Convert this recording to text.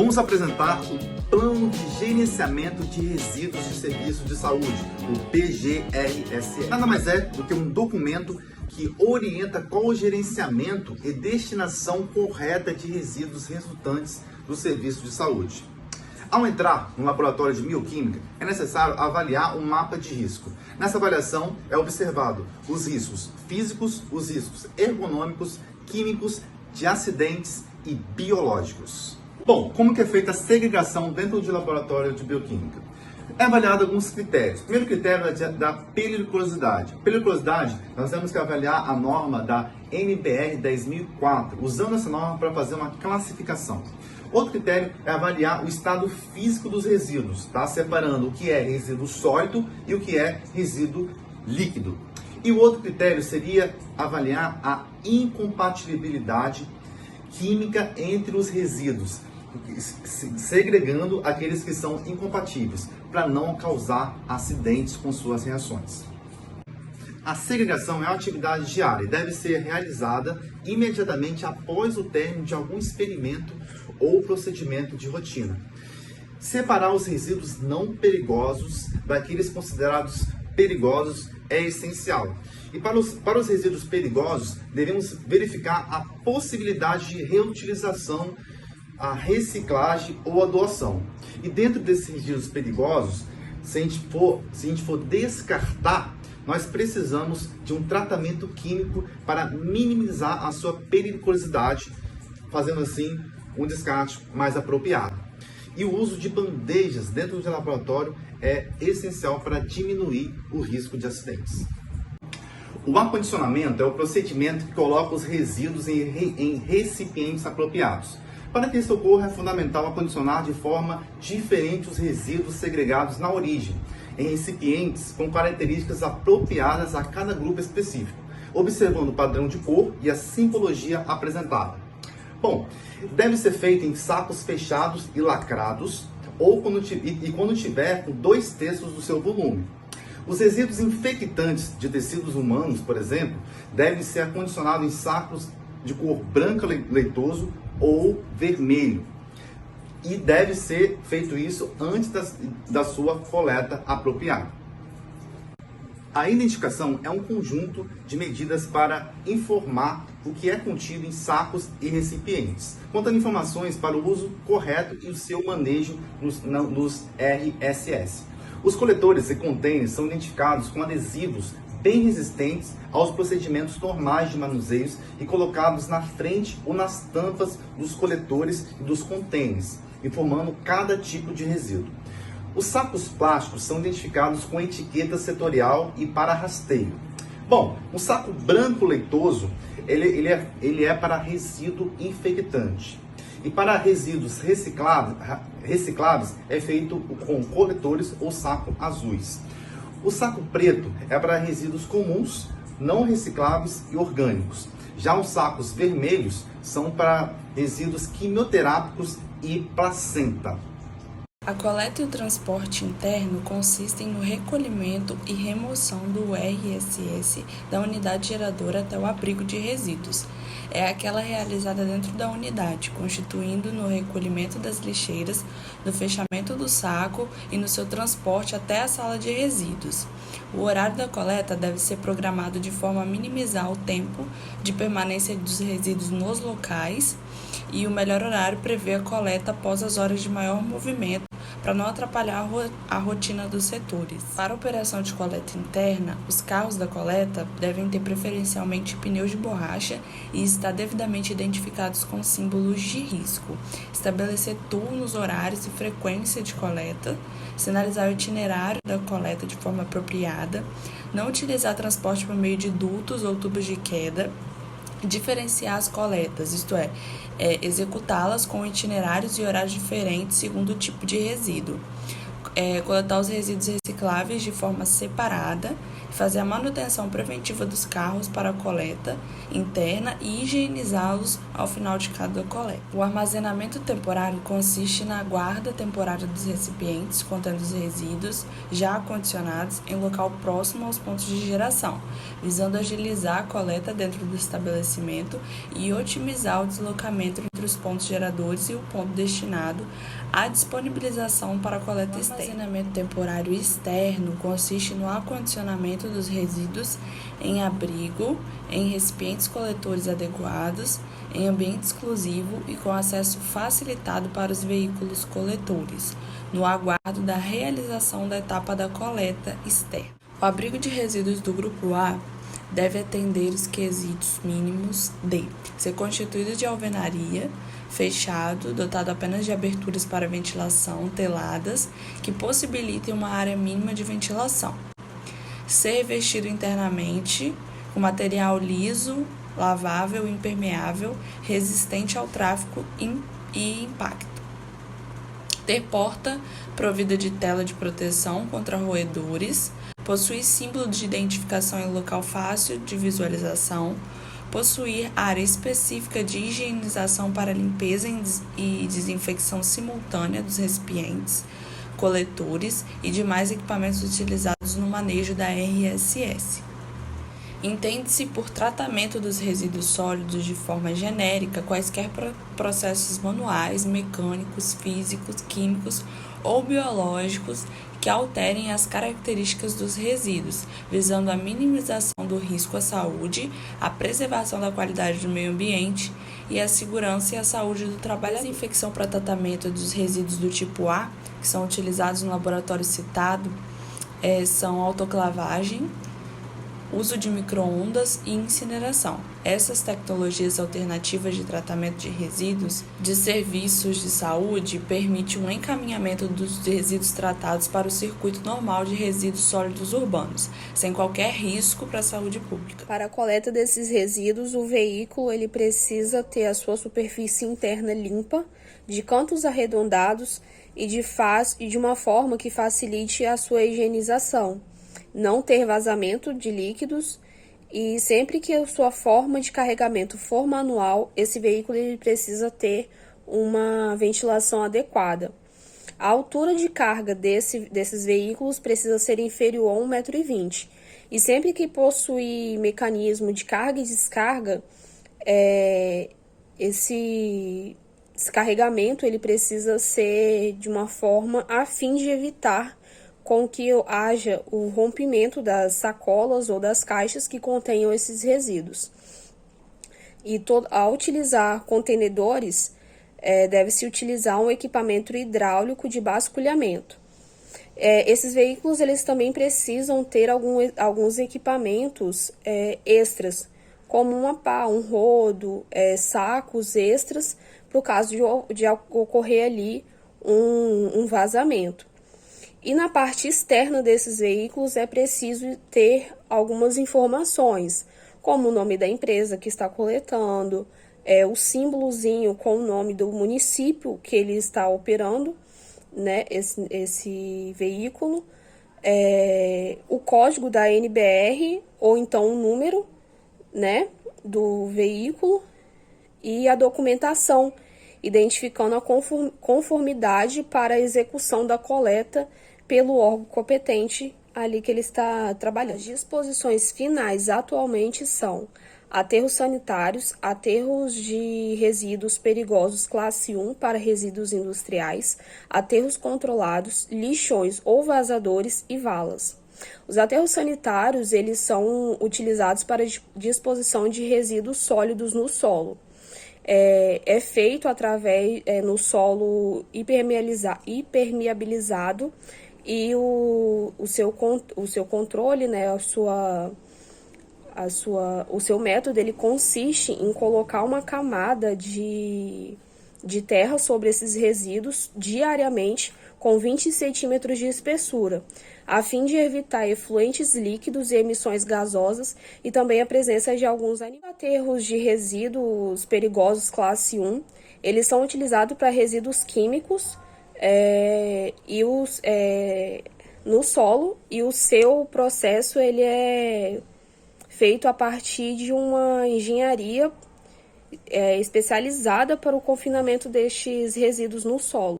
Vamos apresentar o Plano de Gerenciamento de Resíduos de Serviços de Saúde, o PGRSS. Nada mais é do que um documento que orienta qual o gerenciamento e destinação correta de resíduos resultantes do serviço de saúde. Ao entrar no laboratório de bioquímica, é necessário avaliar um mapa de risco. Nessa avaliação é observado os riscos físicos, os riscos ergonômicos, químicos, de acidentes e biológicos. Bom, como que é feita a segregação dentro do laboratório de bioquímica? É avaliado alguns critérios. O primeiro critério é da periculosidade. Periculosidade, nós temos que avaliar a norma da NBR 10004, usando essa norma para fazer uma classificação. Outro critério é avaliar o estado físico dos resíduos, tá? Separando o que é resíduo sólido e o que é resíduo líquido. E o outro critério seria avaliar a incompatibilidade química entre os resíduos, segregando aqueles que são incompatíveis, para não causar acidentes com suas reações. A segregação é uma atividade diária e deve ser realizada imediatamente após o término de algum experimento ou procedimento de rotina. Separar os resíduos não perigosos daqueles considerados perigosos é essencial. E para os resíduos perigosos, devemos verificar a possibilidade de reutilização, a reciclagem ou a doação. E dentro desses resíduos perigosos, se a gente for descartar, nós precisamos de um tratamento químico para minimizar a sua periculosidade, fazendo assim um descarte mais apropriado. E o uso de bandejas dentro do laboratório é essencial para diminuir o risco de acidentes. O acondicionamento é o procedimento que coloca os resíduos em recipientes apropriados. Para que isso ocorra, é fundamental acondicionar de forma diferente os resíduos segregados na origem, em recipientes com características apropriadas a cada grupo específico, observando o padrão de cor e a simbologia apresentada. Bom, deve ser feito em sacos fechados e lacrados, ou quando tiver com 2/3 do seu volume. Os resíduos infectantes de tecidos humanos, por exemplo, devem ser acondicionados em sacos de cor branca leitoso ou vermelho. E deve ser feito isso antes da sua coleta apropriada. A identificação é um conjunto de medidas para informar o que é contido em sacos e recipientes, contendo informações para o uso correto e o seu manejo nos RSS. Os coletores e containers são identificados com adesivos bem resistentes aos procedimentos normais de manuseios e colocados na frente ou nas tampas dos coletores e dos containers, informando cada tipo de resíduo. Os sacos plásticos são identificados com etiqueta setorial e para rasteio. Bom, um saco branco leitoso, ele é para resíduo infectante. E para resíduos recicláveis é feito com coletores ou saco azuis. O saco preto é para resíduos comuns, não recicláveis e orgânicos. Já os sacos vermelhos são para resíduos quimioterápicos e placenta. A coleta e o transporte interno consistem no recolhimento e remoção do RSS da unidade geradora até o abrigo de resíduos. É aquela realizada dentro da unidade, constituindo no recolhimento das lixeiras, no fechamento do saco e no seu transporte até a sala de resíduos. O horário da coleta deve ser programado de forma a minimizar o tempo de permanência dos resíduos nos locais, e o melhor horário prevê a coleta após as horas de maior movimento, para não atrapalhar a rotina dos setores. Para a operação de coleta interna, os carros da coleta devem ter preferencialmente pneus de borracha e estar devidamente identificados com símbolos de risco. Estabelecer turnos, horários e frequência de coleta, sinalizar o itinerário da coleta de forma apropriada, não utilizar transporte por meio de dutos ou tubos de queda, diferenciar as coletas, isto é, executá-las com itinerários e horários diferentes segundo o tipo de resíduo. Coletar os resíduos recicláveis de forma separada, fazer a manutenção preventiva dos carros para a coleta interna e higienizá-los ao final de cada coleta. O armazenamento temporário consiste na guarda temporária dos recipientes contendo os resíduos já acondicionados em local próximo aos pontos de geração, visando agilizar a coleta dentro do estabelecimento e otimizar o deslocamento entre os pontos geradores e o ponto destinado à disponibilização para a coleta externa. O armazenamento temporário externo consiste no acondicionamento dos resíduos em abrigo, em recipientes coletores adequados, em ambiente exclusivo e com acesso facilitado para os veículos coletores, no aguardo da realização da etapa da coleta externa. O abrigo de resíduos do Grupo A deve atender os quesitos mínimos de ser constituído de alvenaria, fechado, dotado apenas de aberturas para ventilação teladas que possibilitem uma área mínima de ventilação, ser revestido internamente com material liso, lavável e impermeável, resistente ao tráfego e impacto, ter porta provida de tela de proteção contra roedores, possuir símbolo de identificação em local fácil de visualização, possuir área específica de higienização para limpeza e desinfecção simultânea dos recipientes, coletores e demais equipamentos utilizados no manejo da RSS. Entende-se por tratamento dos resíduos sólidos de forma genérica quaisquer processos manuais, mecânicos, físicos, químicos ou biológicos que alterem as características dos resíduos, visando a minimização do risco à saúde, a preservação da qualidade do meio ambiente e a segurança e a saúde do trabalhador. A desinfecção para tratamento dos resíduos do tipo A, que são utilizados no laboratório citado, são autoclavagem, uso de micro-ondas e incineração. Essas tecnologias alternativas de tratamento de resíduos de serviços de saúde permitem um encaminhamento dos resíduos tratados para o circuito normal de resíduos sólidos urbanos, sem qualquer risco para a saúde pública. Para a coleta desses resíduos, o veículo ele precisa ter a sua superfície interna limpa, de cantos arredondados e de uma forma que facilite a sua higienização. Não ter vazamento de líquidos e sempre que a sua forma de carregamento for manual, esse veículo ele precisa ter uma ventilação adequada. A altura de carga desses veículos precisa ser inferior a 1,20 m. E sempre que possuir mecanismo de carga e descarga, esse carregamento ele precisa ser de uma forma a fim de evitar com que haja o rompimento das sacolas ou das caixas que contenham esses resíduos. E ao utilizar contenedores, deve-se utilizar um equipamento hidráulico de basculhamento. Esses veículos eles também precisam ter alguns equipamentos extras, como uma pá, um rodo, sacos extras, para o caso de ocorrer ali um vazamento. E na parte externa desses veículos é preciso ter algumas informações, como o nome da empresa que está coletando, o símbolozinho com o nome do município que ele está operando, né, esse veículo, o código da NBR ou então o número, né, do veículo e a documentação, identificando a conformidade para a execução da coleta pelo órgão competente ali que ele está trabalhando. As disposições finais atualmente são aterros sanitários, aterros de resíduos perigosos classe 1 para resíduos industriais, aterros controlados, lixões ou vazadores e valas. Os aterros sanitários eles são utilizados para disposição de resíduos sólidos no solo. É feito através no solo impermeabilizado e o seu controle, né, o seu método ele consiste em colocar uma camada de terra sobre esses resíduos diariamente com 20 centímetros de espessura, a fim de evitar efluentes líquidos e emissões gasosas e também a presença de alguns aterros de resíduos perigosos classe 1. Eles são utilizados para resíduos químicos no solo, e o seu processo ele é feito a partir de uma engenharia especializada para o confinamento destes resíduos no solo.